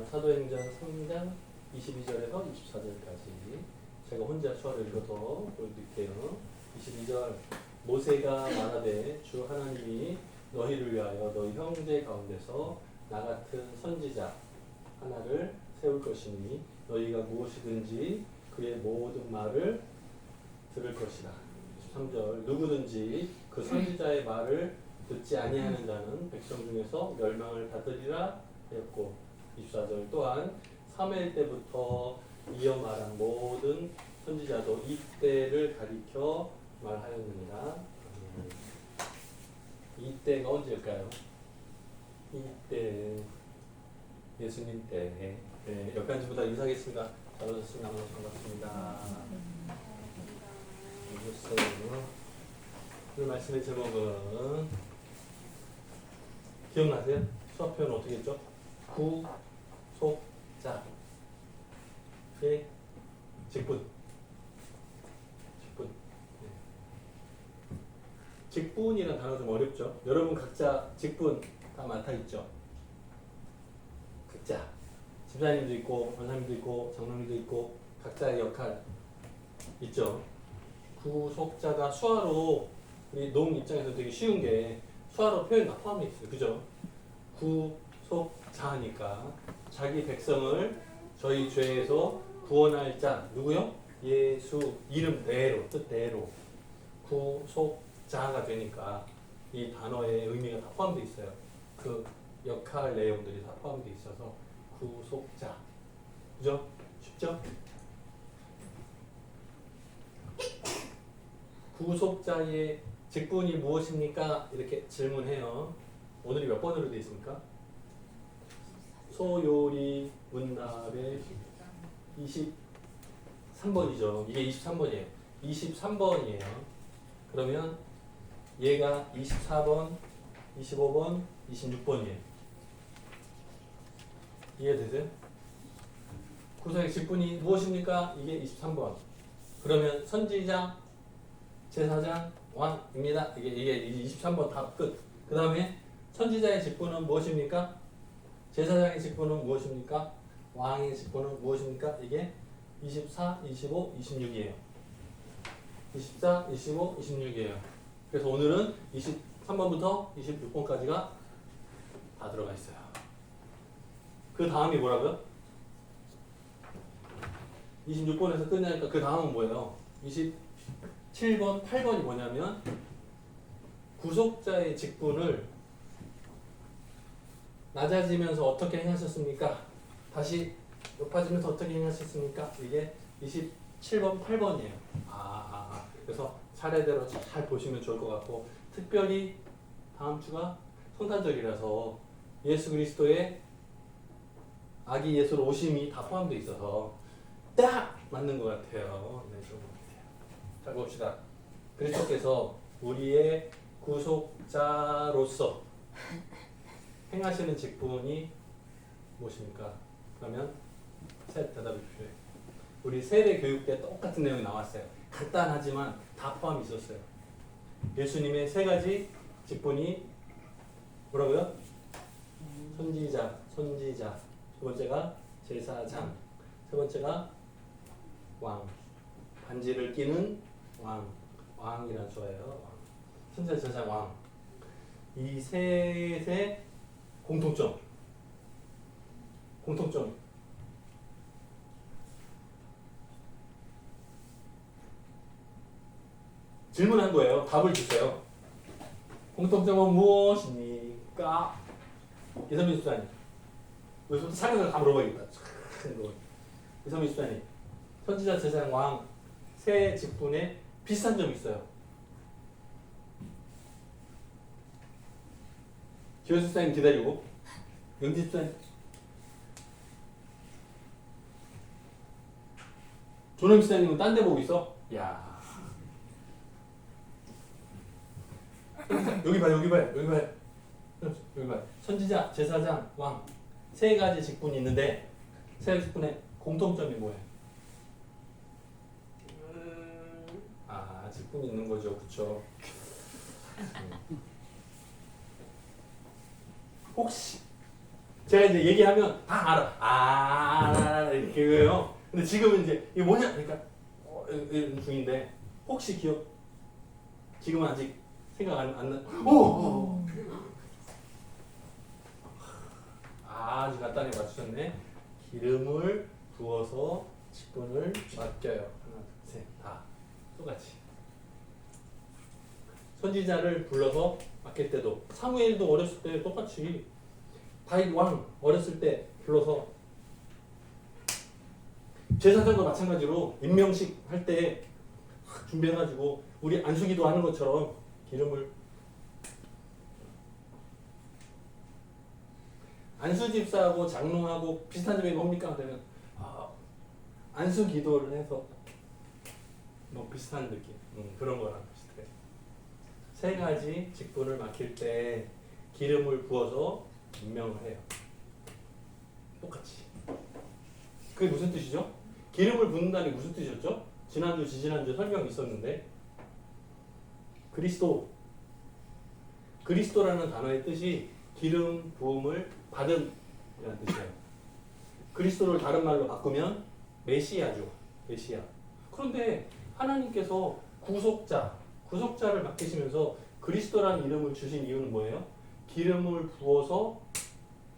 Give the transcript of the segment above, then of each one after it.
사도행전 3장 22절에서 24절까지 제가 혼자 수화를 읽어서 보여드릴게요. 22절 모세가 말하되 주 하나님이 너희를 위하여 너희 형제 가운데서 나 같은 선지자 하나를 세울 것이니 너희가 무엇이든지 그의 모든 말을 들을 것이다. 23절 누구든지 그 선지자의 말을 듣지 아니하는 자는 백성 중에서 멸망을 받으리라 하였고 24절 또한 사무엘 때부터 이어 말한 모든 선지자도 이때를 가리켜 말하였느니라. 이때가 언제일까요? 이때 예수님 때. 네, 여기까지부터 인사하겠습니다. 잘 오셨습니다. 반갑습니다. 오셨어요. 오늘 말씀의 제목은 기억나세요? 수학 표현 어떻게 했죠? 구, 속, 자. 의 직분. 직분. 네. 직분이라는 단어 좀 어렵죠? 여러분 각자 직분 다 맡아있죠? 각자. 집사님도 있고, 원사님도 있고, 장로님도 있고, 각자의 역할 있죠? 구속자가 수화로 우리 농 입장에서 되게 쉬운 게 수화로 표현 다 포함되어 있어요. 그죠? 구속자니까 자기 백성을 저희 죄에서 구원할 자 누구요? 예수 이름대로 뜻대로 구속자가 되니까 이 단어의 의미가 다 포함되어 있어요. 그 역할 내용들이 다 포함되어 있어서 구속자. 그죠? 쉽죠? 구속자의 직분이 무엇입니까? 이렇게 질문해요. 오늘이 몇 번으로 되어 있습니까? 소요리 문답의 23번이죠. 이게 23번이에요. 23번이에요. 그러면 얘가 24번, 25번, 26번이에요. 이해되세요? 구속의 직분이 무엇입니까? 이게 23번. 그러면 선지자, 제사장, 왕입니다. 이게 23번 다 끝. 그 다음에 선지자의 직분은 무엇입니까? 제사장의 직분은 무엇입니까? 왕의 직분은 무엇입니까? 이게 24, 25, 26이에요. 24, 25, 26이에요. 그래서 오늘은 23번부터 26번까지가 다 들어가 있어요. 그 다음이 뭐라고요? 26번에서 끝나니까 그 다음은 뭐예요? 27번, 8번이 뭐냐면 구속자의 직분을 낮아지면서 어떻게 행하셨습니까? 다시 높아지면서 어떻게 행하셨습니까? 이게 27번, 8번이에요. 그래서 차례대로 잘 보시면 좋을 것 같고 특별히 다음 주가 성탄절이라서 예수 그리스도의 아기 예수로 오심이 다 포함되어 있어서 딱 맞는 것 같아요. 네, 좋은 것 같아요. 자, 봅시다. 그리스도께서 우리의 구속자로서 행하시는 직분이 무엇입니까? 그러면 셋 대답해 주세요. 우리 세례 교육 때 똑같은 내용이 나왔어요. 간단하지만 다 포함이 있었어요. 예수님의 세 가지 직분이 뭐라고요? 선지자. 두 번째가 제사장. 세 번째가 왕. 반지를 끼는 왕이란 조예요. 선지자, 제사장, 왕. 이 셋의 공통점. 질문한 거예요. 답을 주세요. 공통점은 무엇입니까? 이선민 수사님. 여기서부터 사격을 다 물어봐야겠다. 이선민 수사님. 선지자, 제사장, 왕 세 직분에 비슷한 점이 있어요. 기호 수사님 기다리고. 영지 수사님. 조능 수사님은 딴 데 보고 있어? 야. 여기 봐요. 선지자, 제사장, 왕 세 가지 직분이 있는데 세 가지 직분의 공통점이 뭐예요? 직분이 있는 거죠, 그렇죠? 혹시 제가 이제 얘기하면 다 알아. 이렇게 해요. 근데 지금은 이제 이게 뭐냐? 그러니까 이런 중인데 혹시 기억? 지금은 아직 생각 안 나. 오! 아주 간단히 맞추셨네. 기름을 부어서 직분을 맡겨요. 하나, 둘, 셋, 다 똑같이. 선지자를 불러서 맡길 때도 사무엘도 어렸을 때 똑같이 다윗 왕 어렸을 때 불러서 제사장도 마찬가지로 임명식 할 때 준비해가지고 우리 안수기도 하는 것처럼 기름을 안수집사하고 장로하고 비슷한 점이 뭡니까? 그러면 안수기도를 해서 뭐 비슷한 느낌 그런 거랑 비슷해. 세 가지 직분을 맡길 때 기름을 부어서 임명을 해요. 똑같이. 그게 무슨 뜻이죠? 기름을 붓는다는 게 무슨 뜻이었죠? 지난주, 지지난주 설명이 있었는데 그리스도라는 단어의 뜻이 기름 부음을 받은 이라는 뜻이에요. 그리스도를 다른 말로 바꾸면 메시아죠. 메시아. 그런데 하나님께서 구속자를 맡기시면서 그리스도라는 이름을 주신 이유는 뭐예요? 기름을 부어서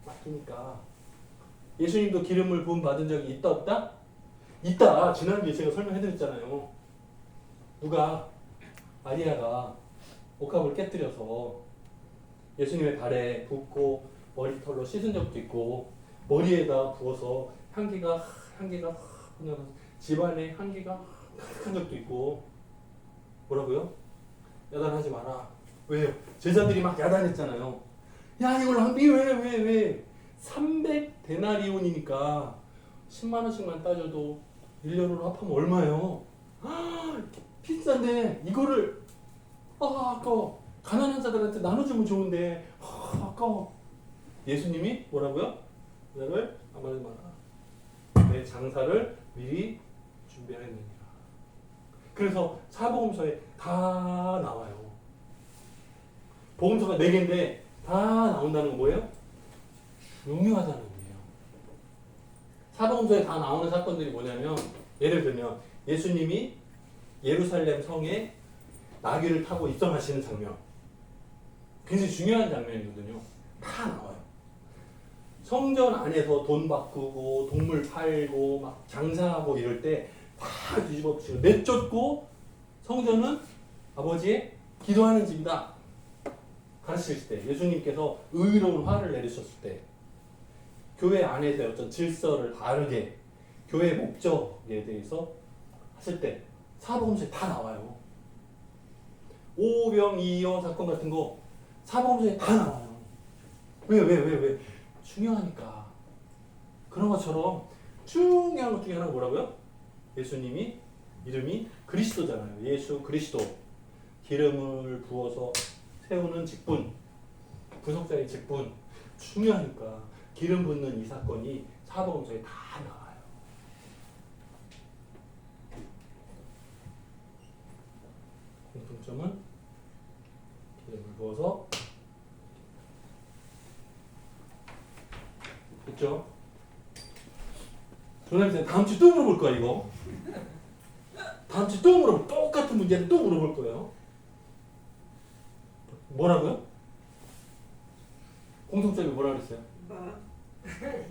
맡기니까. 예수님도 기름을 부음 받은 적이 있다 없다? 있다. 지난주에 제가 설명해드렸잖아요. 마리아가 옥합을 깨뜨려서 예수님의 발에 붓고 머리털로 씻은 적도 있고 머리에다 부어서 향기가 집안에 향기가 가득한 적도 있고. 뭐라고요? 야단하지 마라. 왜요? 제자들이 막 야단했잖아요. 야 이걸 낭비 왜 300데나리온이니까 10만 원씩만 따져도 1년으로 합하면 얼마예요? 비싼데 이거를 아까워. 가난한 자들한테 나눠주면 좋은데 아까워. 예수님이 뭐라고요? 너를 아무리 마라. 내 장사를 미리 준비하였느니라. 그래서 사복음서에 다 나와요. 복음서가 4개인데 다 나온다는 건 뭐예요? 중요하다는 거예요. 사복음서에 다 나오는 사건들이 뭐냐면 예를 들면 예수님이 예루살렘 성에 나귀를 타고 입성하시는 장면. 굉장히 중요한 장면이거든요. 다 나와요. 성전 안에서 돈 바꾸고 동물 팔고 막 장사하고 이럴 때 다 뒤집어쓰고 내쫓고 성전은 아버지의 기도하는 집이다 가르치실 때, 예수님께서 의로운 화를 내리셨을 때, 교회 안에서 어떤 질서를 다르게 교회 목적에 대해서 하실 때 사복음서에 다 나와요. 오병이어 사건 같은 거 사복음서에 다 나와요. 왜? 중요하니까. 그런 것처럼 중요한 것 중에 하나가 뭐라고요? 예수님이 이름이 그리스도잖아요. 예수 그리스도. 기름을 부어서 세우는 직분, 구속자의 직분. 중요하니까 기름 붓는 이 사건이 사복음서에 다 나와요. 공통점은 기름을 부어서 됐죠? 조남쌤 다음 주 또 물어볼 거야 이거. 다음 주 또 물어볼, 똑같은 문제를 또 물어볼 거예요. 뭐라고요? 공통점이 뭐라 그랬어요?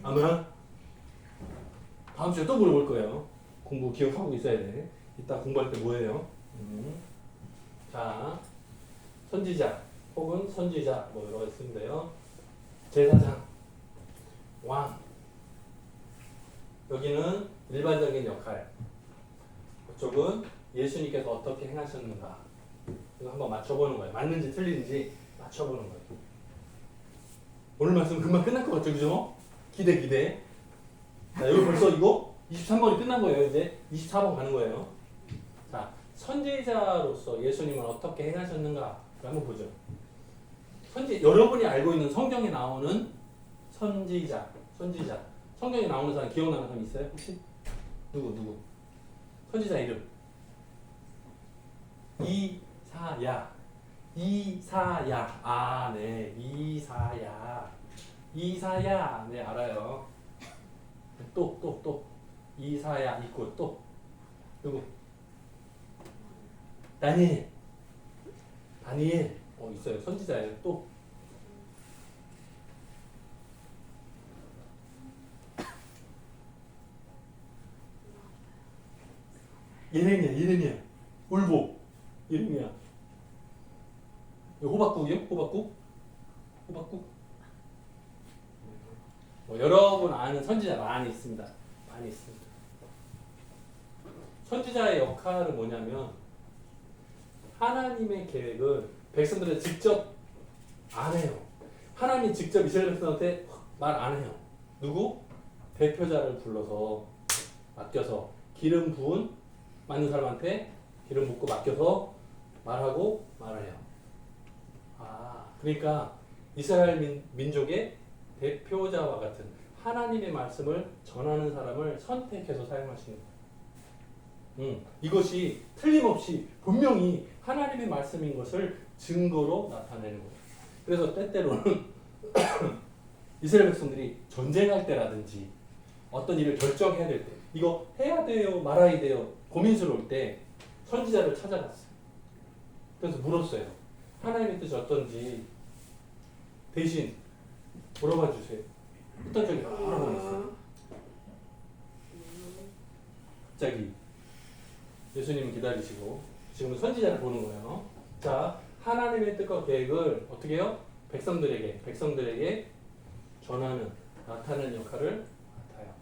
아마 다음 주에 또 물어볼 거예요. 공부 기억하고 있어야 돼. 이따 공부할 때 뭐예요? 자, 선지자 혹은 선지자 뭐 여러 가지 쓰는데요. 제사장, 왕. 여기는 일반적인 역할. 이쪽은 예수님께서 어떻게 행하셨는가. 이거 한번 맞춰보는 거예요. 맞는지 틀린지 맞춰보는 거예요. 오늘 말씀 금방 끝날 것 같죠, 그죠? 기대. 자, 여기 벌써 이거 23번이 끝난 거예요. 이제 24번 가는 거예요. 자, 선지자로서 예수님은 어떻게 행하셨는가 한번 보죠. 여러분이 알고 있는 성경에 나오는 선지자. 성경에 나오는 사람 기억나는 사람 있어요? 혹시? 누구? 선지자 이름. 이사야. 아, 네. 이사야. 이사야. 네, 알아요. 또. 이사야 있고 또 누구? 다니엘. 있어요. 선지자예요. 또 예레미야. 울보. 예레미야. 호박국이요? 호박국? 여러분 아는 선지자 많이 있습니다. 선지자의 역할은 뭐냐면 하나님의 계획을 백성들은 직접 안 해요. 하나님 직접 이스라엘 백성한테 말 안 해요. 누구? 대표자를 불러서 맡겨서 기름 부은 맞는 사람한테 기름 붓고 맡겨서 말하고 말아요. 그러니까 이스라엘 민족의 대표자와 같은 하나님의 말씀을 전하는 사람을 선택해서 사용하시는 거예요. 이것이 틀림없이 분명히 하나님의 말씀인 것을 증거로 나타내는 거예요. 그래서 때때로는 이스라엘 백성들이 전쟁할 때라든지 어떤 일을 결정해야 될 때 이거 해야 돼요 말아야 돼요 고민스러울 때 선지자를 찾아갔어요. 그래서 물었어요. 하나님의 뜻이 어떤지 대신 물어봐 주세요. 어떤 적이 여러 번 있어요. 갑자기 예수님은 기다리시고 지금 선지자를 보는 거예요. 자, 하나님의 뜻과 계획을 어떻게 해요? 백성들에게 전하는, 나타내는 역할을 맡아요.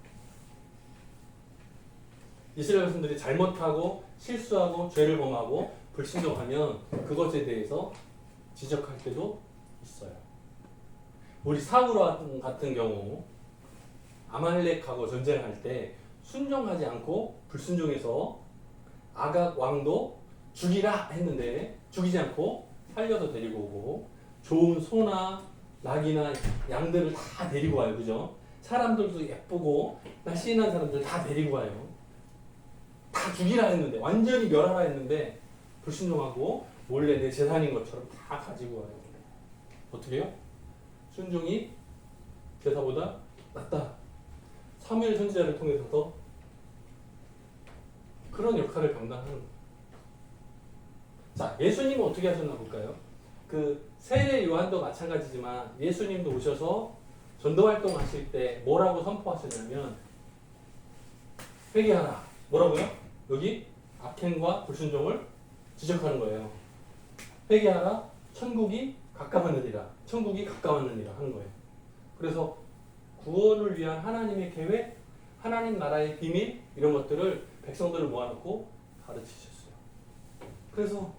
이스라엘 백성들이 잘못하고 실수하고 죄를 범하고 불신종하면 그것에 대해서 지적할 때도 있어요. 우리 사울 같은 경우 아말렉하고 전쟁할 때 순종하지 않고 불순종해서 아각 왕도 죽이라 했는데 죽이지 않고 살려서 데리고 오고 좋은 소나 낙이나 양들을 다 데리고 와요. 그죠? 사람들도 예쁘고 날씬한 사람들 다 데리고 와요. 다 죽이라 했는데 완전히 멸하라 했는데 불순종하고 몰래 내 재산인 것처럼 다 가지고 와요. 어떻게 해요? 순종이 제사보다 낫다. 사무엘 선지자를 통해서도 그런 역할을 감당하는 거예요. 자, 예수님은 어떻게 하셨나 볼까요? 그 세례 요한도 마찬가지지만 예수님도 오셔서 전도 활동하실 때 뭐라고 선포하셨냐면 회개하라. 뭐라고요? 여기 악행과 불순종을 지적하는 거예요. 회개하라. 천국이 가까웠느니라. 하는 거예요. 그래서 구원을 위한 하나님의 계획, 하나님 나라의 비밀 이런 것들을 백성들을 모아놓고 가르치셨어요. 그래서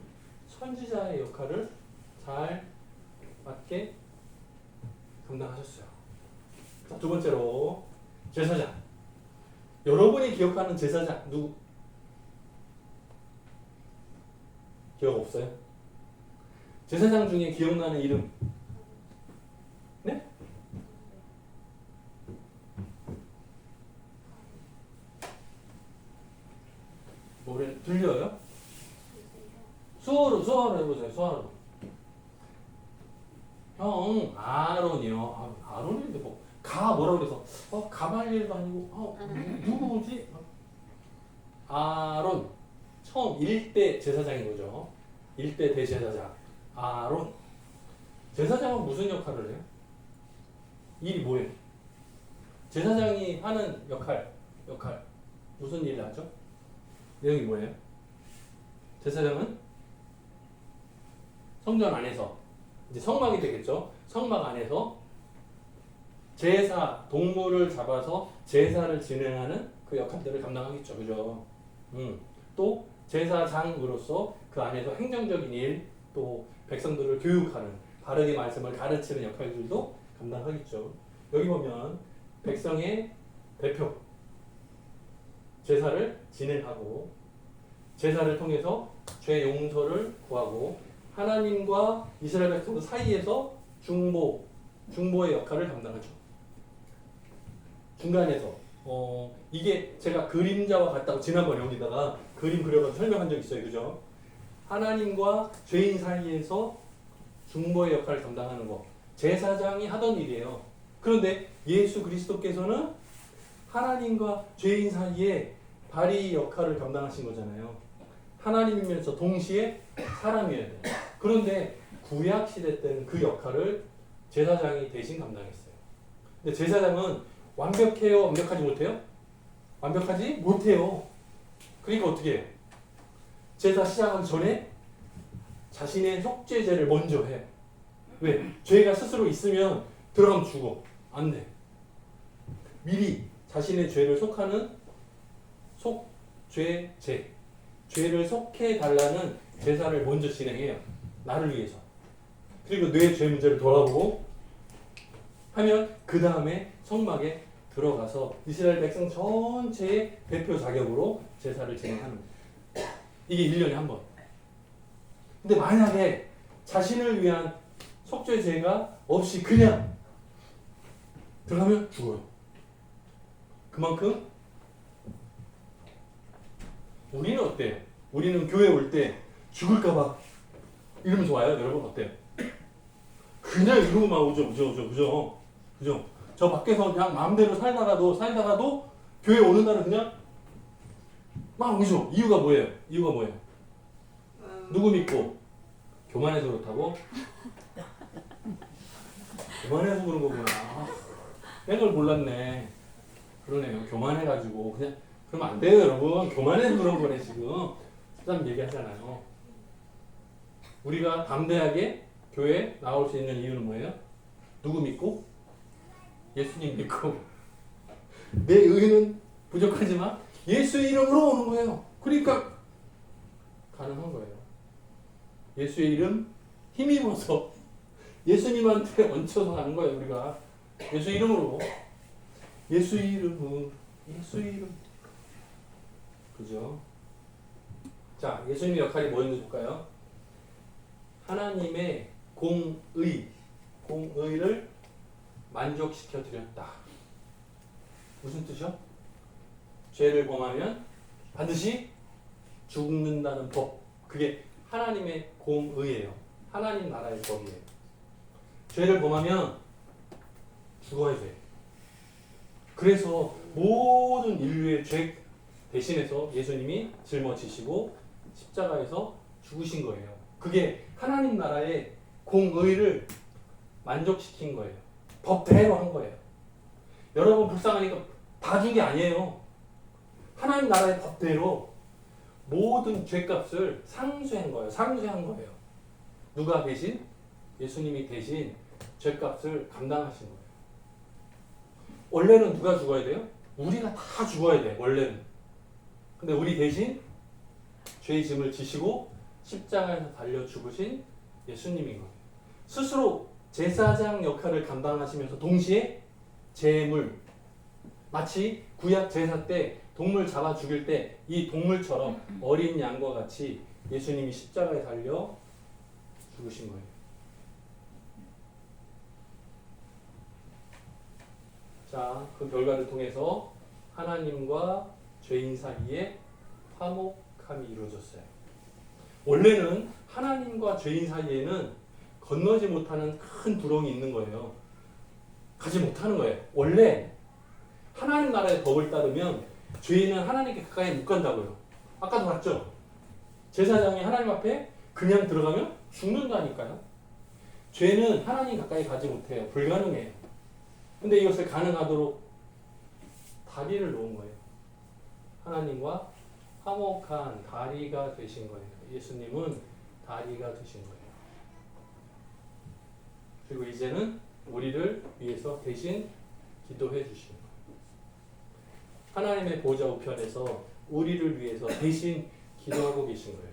선지자의 역할을 잘 맞게 감당하셨어요. 자, 두 번째로 제사장. 여러분이 기억하는 제사장 누구? 기억 없어요? 제사장 중에 기억나는 이름? 네? 뭐래? 들려요? 수어로 해보세요. 수어로. 형 아론이요. 아론인데 뭐라고 그래서 가발일도 아니고 누구지? 아론. 처음 1대 제사장인 거죠. 1대 대제사장 아론. 제사장은 무슨 역할을 해요? 일이 뭐예요? 제사장이 하는 역할 무슨 일을 하죠? 내용이 뭐예요? 제사장은 성전 안에서 이제 성막이 되겠죠. 성막 안에서 제사 동물을 잡아서 제사를 진행하는 그 역할들을 감당하겠죠. 그죠? 또 제사장으로서 그 안에서 행정적인 일, 또 백성들을 교육하는, 바르게 말씀을 가르치는 역할들도 감당하겠죠. 여기 보면 백성의 대표, 제사를 진행하고 제사를 통해서 죄 용서를 구하고 하나님과 이스라엘 백성 사이에서 중보의 역할을 감당하죠. 중간에서 이게 제가 그림자와 같다고 지난번에 여기다가 그림 그려서 설명한 적 있어요. 그죠? 하나님과 죄인 사이에서 중보의 역할을 감당하는 거. 제사장이 하던 일이에요. 그런데 예수 그리스도께서는 하나님과 죄인 사이에 다리 역할을 감당하신 거잖아요. 하나님이면서 동시에 사람이어야 돼요. 그런데 구약 시대 때는 그 역할을 제사장이 대신 감당했어요. 근데 제사장은 완벽해요? 완벽하지 못해요? 완벽하지 못해요. 그러니까 어떻게 해요? 제사 시작하기 전에 자신의 속죄제를 먼저 해요. 왜? 죄가 스스로 있으면 들어가면 죽어. 안 돼. 미리 자신의 죄를 속하는 속죄제, 죄를 속해 달라는 제사를 먼저 진행해요. 나를 위해서. 그리고 내 죄 문제를 돌아보고 하면 그 다음에 성막에 들어가서 이스라엘 백성 전체의 대표 자격으로 제사를 진행하는 거예요. 이게 1년에 한 번. 근데 만약에 자신을 위한 속죄제가 없이 그냥 들어가면 죽어요. 그만큼 우리는 어때요? 우리는 교회 올 때 죽을까봐 이러면 좋아요? 여러분 어때요? 그냥 이러고만 오죠. 그죠? 저 밖에서 그냥 마음대로 살다가도 교회 오는 날은 그냥 막 오죠. 이유가 뭐예요? 누구 믿고? 교만해서 그렇다고? 교만해서 그런 거구나. 내가 그걸 몰랐네. 그러네요. 교만해가지고 그냥 그러면 안 돼요, 여러분. 교만해서 그런 거네 지금. 사람 얘기하잖아요. 우리가 담대하게 교회 나올 수 있는 이유는 뭐예요? 누구 믿고? 예수님 믿고. 내 의는 부족하지만 예수의 이름으로 오는 거예요. 그러니까 가능한 거예요. 예수의 이름 힘입어서 예수님한테 얹혀서 가는 거예요. 우리가 예수 이름으로. 예수 이름. 그죠? 자, 예수님의 역할이 뭐였는지 볼까요? 하나님의 공의를 만족시켜 드렸다. 무슨 뜻이요? 죄를 범하면 반드시 죽는다는 법. 그게 하나님의 공의예요. 하나님 나라의 법이에요. 죄를 범하면 죽어야 돼. 그래서 모든 인류의 죄 대신해서 예수님이 짊어지시고 십자가에서 죽으신 거예요. 그게 하나님 나라의 공의를 만족시킨 거예요. 법대로 한 거예요. 여러분 불쌍하니까 다 준 게 아니에요. 하나님 나라의 법대로 모든 죄값을 상쇄한 거예요. 누가 대신? 예수님이 대신 죄값을 감당하신 거예요. 원래는 누가 죽어야 돼요? 우리가 다 죽어야 돼, 원래는. 근데 우리 대신 죄의 짐을 지시고 십자가에서 달려 죽으신 예수님인 거예요. 스스로 제사장 역할을 감당하시면서 동시에 제물, 마치 구약 제사 때 동물 잡아 죽일 때 이 동물처럼 어린 양과 같이 예수님이 십자가에 달려 죽으신 거예요. 자, 그 결과를 통해서 하나님과 죄인 사이에 화목함이 이루어졌어요. 원래는 하나님과 죄인 사이에는 건너지 못하는 큰 두렁이 있는 거예요. 가지 못하는 거예요. 원래 하나님 나라의 법을 따르면 죄인은 하나님께 가까이 못 간다고요. 아까도 봤죠? 제사장이 하나님 앞에 그냥 들어가면 죽는다니까요. 죄는 하나님 가까이 가지 못해요. 불가능해요. 근데 이것을 가능하도록 다리를 놓은 거예요. 하나님과 화목한 다리가 되신 거예요. 예수님은 다리가 되신 거예요. 그리고 이제는 우리를 위해서 대신 기도해 주시는 거예요. 하나님의 보좌 우편에서 우리를 위해서 대신 기도하고 계신 거예요.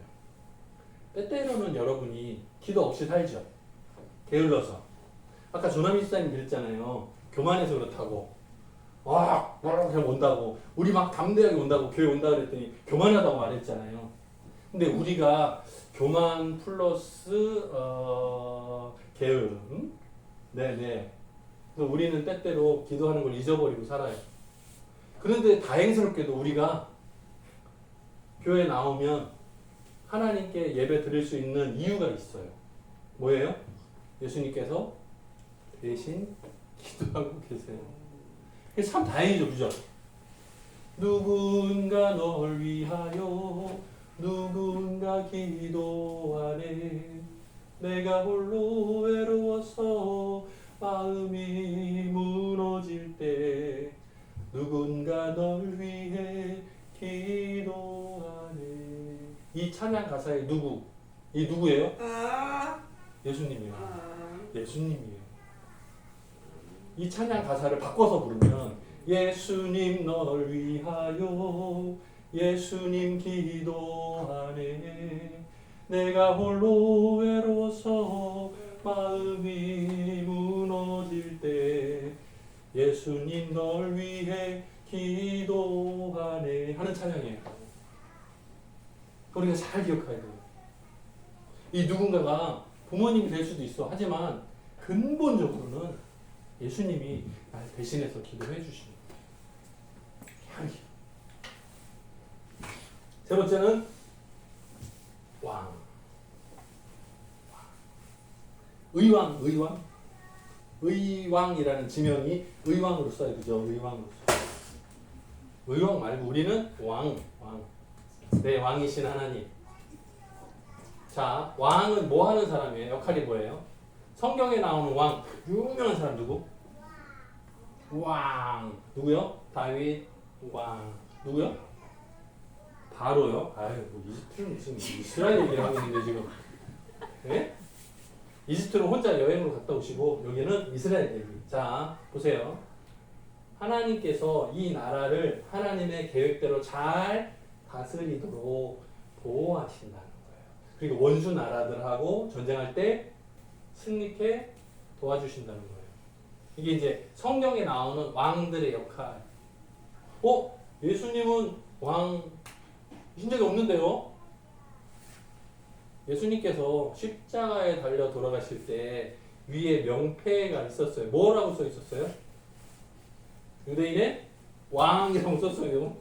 때때로는 여러분이 기도 없이 살죠. 게을러서. 아까 조남희 집사님 그랬잖아요. 교만해서 그렇다고. 와, 그냥 온다고. 우리 막 담대하게 온다고 교회 온다 그랬더니 교만하다고 말했잖아요. 근데 우리가 교만 플러스 게으름. 네네. 그래서 우리는 때때로 기도하는 걸 잊어버리고 살아요. 그런데 다행스럽게도 우리가 교회 나오면 하나님께 예배 드릴 수 있는 이유가 있어요. 뭐예요? 예수님께서 대신 기도하고 계세요. 참 다행이죠, 그죠? 누군가 널 위하여 누군가 기도하네. 내가 홀로 외로워서 마음이 무너질 때 누군가 널 위해 기도하네. 이 찬양 가사의 누구? 이 누구예요? 예수님이에요. 예수님이에요. 이 찬양 가사를 바꿔서 부르면 예수님 널 위하여 예수님 기도하네. 내가 홀로 외로워서 마음이 무너질 때 예수님 널 위해 기도하네 하는 찬양이에요. 우리가 잘 기억해야 돼요. 이 누군가가 부모님이 될 수도 있어. 하지만 근본적으로는 예수님이 날 대신해서 기도해 주시는 거예요. 세 번째는 왕. 의왕이라는 지명이 의왕으로 써야 되죠. 의왕으로. 의왕 말고 우리는 왕. 네, 왕이신 하나님. 자, 왕은 뭐 하는 사람이에요? 역할이 뭐예요? 성경에 나오는 왕, 유명한 사람 누구? 왕. 누구요? 다윗 왕. 누구요? 바로요? 아유, 뭐 이집트는 무슨 이스라엘 얘기를 하고 있는데 지금. 네? 이집트로 혼자 여행으로 갔다 오시고 여기는 이스라엘 얘기. 자, 보세요. 하나님께서 이 나라를 하나님의 계획대로 잘 다스리도록 보호하신다는 거예요. 그리고 원수 나라들하고 전쟁할 때 승리케 도와주신다는 거예요. 이게 이제 성경에 나오는 왕들의 역할. 예수님은 왕이신 적이 없는데요? 예수님께서 십자가에 달려 돌아가실 때 위에 명패가 있었어요. 뭐라고 써 있었어요? 유대인의 왕이라고 썼어요.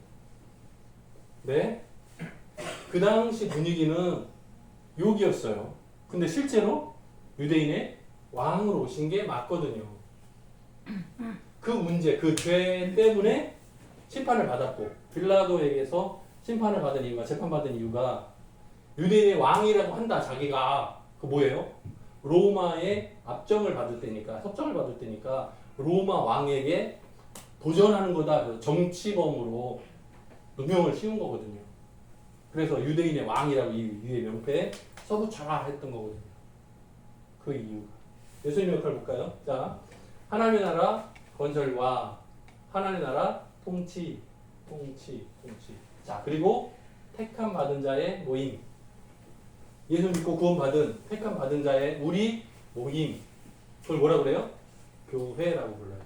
네? 그 당시 분위기는 욕이었어요. 근데 실제로 유대인의 왕으로 오신 게 맞거든요. 그 문제, 그 죄 때문에 심판을 받았고 빌라도에게서 심판을 받은 이유가, 재판받은 이유가 유대인의 왕이라고 한다. 자기가 그 뭐예요? 로마의 압정을 받을 때니까, 협정을 받을 때니까 로마 왕에게 도전하는 거다. 그래서 정치범으로 누명을 씌운 거거든요. 그래서 유대인의 왕이라고 이 위에 명패에 써붙여라 했던 거거든요. 그 이유가. 예수님의 역할 볼까요? 자, 하나님의 나라 건설과 하나님의 나라 통치. 자, 그리고 택함 받은 자의 모임. 예수 믿고 구원받은 택함 받은 자의 우리 모임. 그걸 뭐라 그래요? 교회라고 불러요.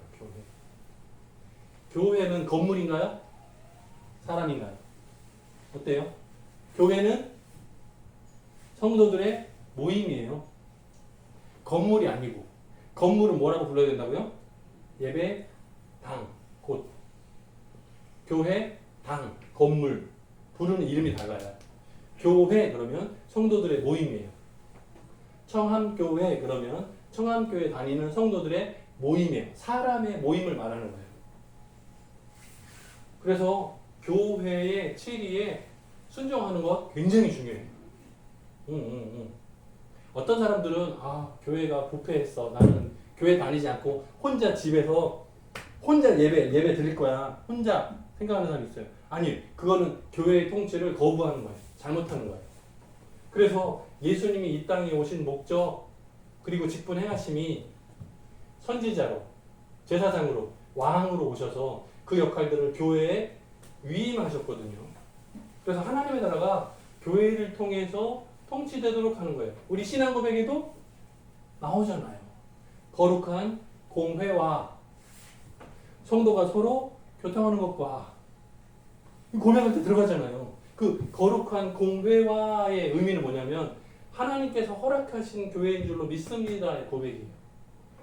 교회는 건물인가요? 사람인가요? 어때요? 교회는 성도들의 모임이에요. 건물이 아니고. 건물은 뭐라고 불러야 된다고요? 예배당, 곳. 교회, 당, 건물. 부르는 이름이 달라요. 교회 그러면 성도들의 모임이에요. 청함교회 그러면 청함교회 다니는 성도들의 모임이에요. 사람의 모임을 말하는 거예요. 그래서 교회의 치리에 순종하는 것 굉장히 중요해요. 어떤 사람들은 교회가 부패했어. 나는 교회 다니지 않고 혼자 집에서 혼자 예배 드릴 거야. 혼자 생각하는 사람이 있어요. 아니, 그거는 교회의 통치를 거부하는 거예요. 잘못하는 거예요. 그래서 예수님이 이 땅에 오신 목적 그리고 직분 행하심이 선지자로, 제사장으로, 왕으로 오셔서 그 역할들을 교회에 위임하셨거든요. 그래서 하나님의 나라가 교회를 통해서 통치되도록 하는 거예요. 우리 신앙 고백에도 나오잖아요. 거룩한 공회와 성도가 서로 교통하는 것과 고백할 때 들어가잖아요. 그 거룩한 공회와의 의미는 뭐냐면 하나님께서 허락하신 교회인 줄로 믿습니다의 고백이에요.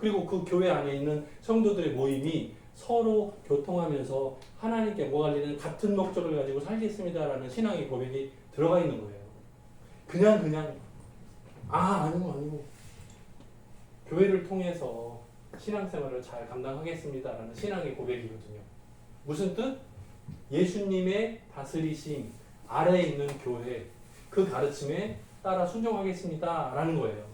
그리고 그 교회 안에 있는 성도들의 모임이 서로 교통하면서 하나님께 모아리는 같은 목적을 가지고 살겠습니다라는 신앙의 고백이 들어가 있는 거예요. 아니고 교회를 통해서 신앙생활을 잘 감당하겠습니다라는 신앙의 고백이거든요. 무슨 뜻? 예수님의 다스리심 아래에 있는 교회 그 가르침에 따라 순종하겠습니다라는 거예요.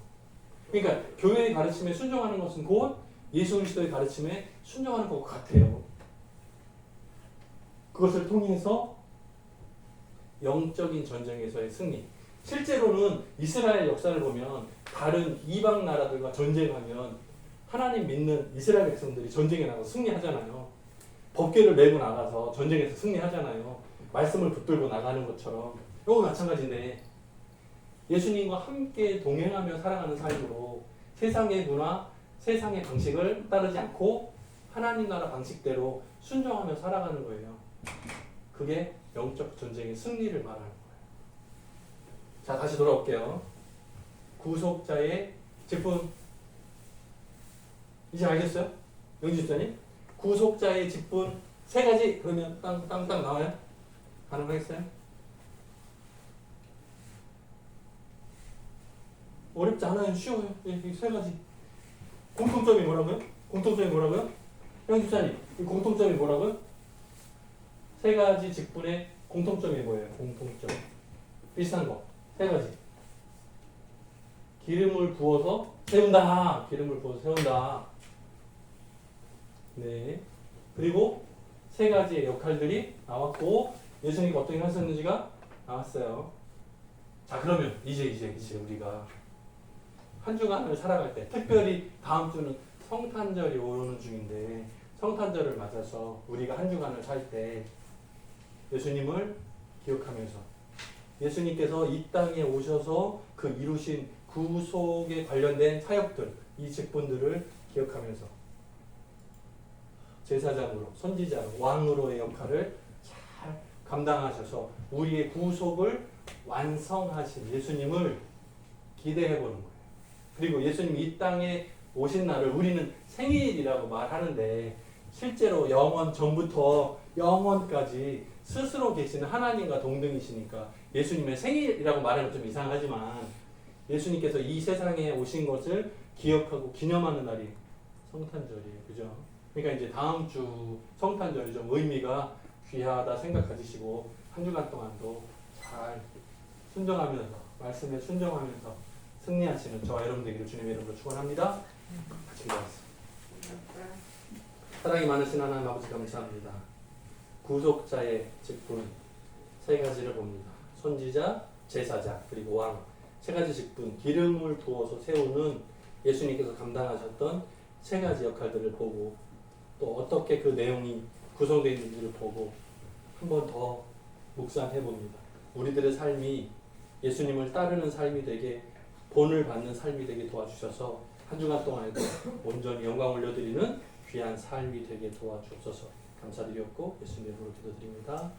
그러니까 교회의 가르침에 순종하는 것은 곧 예수 그리스도의 가르침에 순종하는 것 같아요. 그것을 통해서 영적인 전쟁에서의 승리. 실제로는 이스라엘 역사를 보면 다른 이방 나라들과 전쟁하면 하나님 믿는 이스라엘 백성들이 전쟁에 나가서 승리하잖아요. 법궤를 메고 나가서 전쟁에서 승리하잖아요. 말씀을 붙들고 나가는 것처럼. 이거 마찬가지인데 예수님과 함께 동행하며 살아가는 삶으로 세상의 문화, 세상의 방식을 따르지 않고 하나님 나라 방식대로 순종하며 살아가는 거예요. 그게 영적 전쟁의 승리를 말하는 거예요. 자, 다시 돌아올게요. 구속자의 직분. 이제 알겠어요? 영지 집사님? 구속자의 직분 세 가지 그러면 땅땅땅 나와요? 가능하겠어요? 어렵지 않아요. 쉬워요. 이 세 가지. 공통점이 뭐라고요? 공통점이 뭐라고요? 영지 집사님, 이 공통점이 뭐라고요? 세 가지 직분의 공통점이 뭐예요? 공통점. 비슷한 거. 세 가지. 기름을 부어서 세운다. 기름을 부어서 세운다. 네. 그리고 세 가지의 역할들이 나왔고 예수님이 어떻게 하셨는지가 나왔어요. 자, 그러면 이제 우리가 한 주간을 살아갈 때 특별히 다음 주는 성탄절이 오는 중인데 성탄절을 맞아서 우리가 한 주간을 살 때 예수님을 기억하면서 예수님께서 이 땅에 오셔서 그 이루신 구속에 관련된 사역들, 이 직분들을 기억하면서 제사장으로, 선지자로, 왕으로의 역할을 잘 감당하셔서 우리의 구속을 완성하신 예수님을 기대해 보는 거예요. 그리고 예수님이 이 땅에 오신 날을 우리는 생일이라고 말하는데 실제로 영원 전부터 영원까지 스스로 계시는 하나님과 동등이시니까 예수님의 생일이라고 말하면 좀 이상하지만 예수님께서 이 세상에 오신 것을 기억하고 기념하는 날이 성탄절이에요. 그죠? 그러니까 이제 다음 주 성탄절이 좀 의미가 귀하다 생각 가지시고 한 주간 동안도 잘 순종하면서 말씀에 순종하면서 승리하시는 저와 여러분 되기를 주님의 이름으로 축원합니다. 같이 기도하겠습니다. 사랑이 많으신 하나님 아버지 감사합니다. 구속자의 직분 세 가지를 봅니다. 선지자, 제사장, 그리고 왕. 세 가지 직분, 기름을 부어서 세우는 예수님께서 감당하셨던 세 가지 역할들을 보고 또 어떻게 그 내용이 구성되어 있는지를 보고 한 번 더 묵상해 봅니다. 우리들의 삶이 예수님을 따르는 삶이 되게 본을 받는 삶이 되게 도와주셔서 한 주간 동안에도 온전히 영광 올려드리는 귀한 삶이 되게 도와주옵소서. 감사드렸고 예수님의 이름으로 기도드립니다.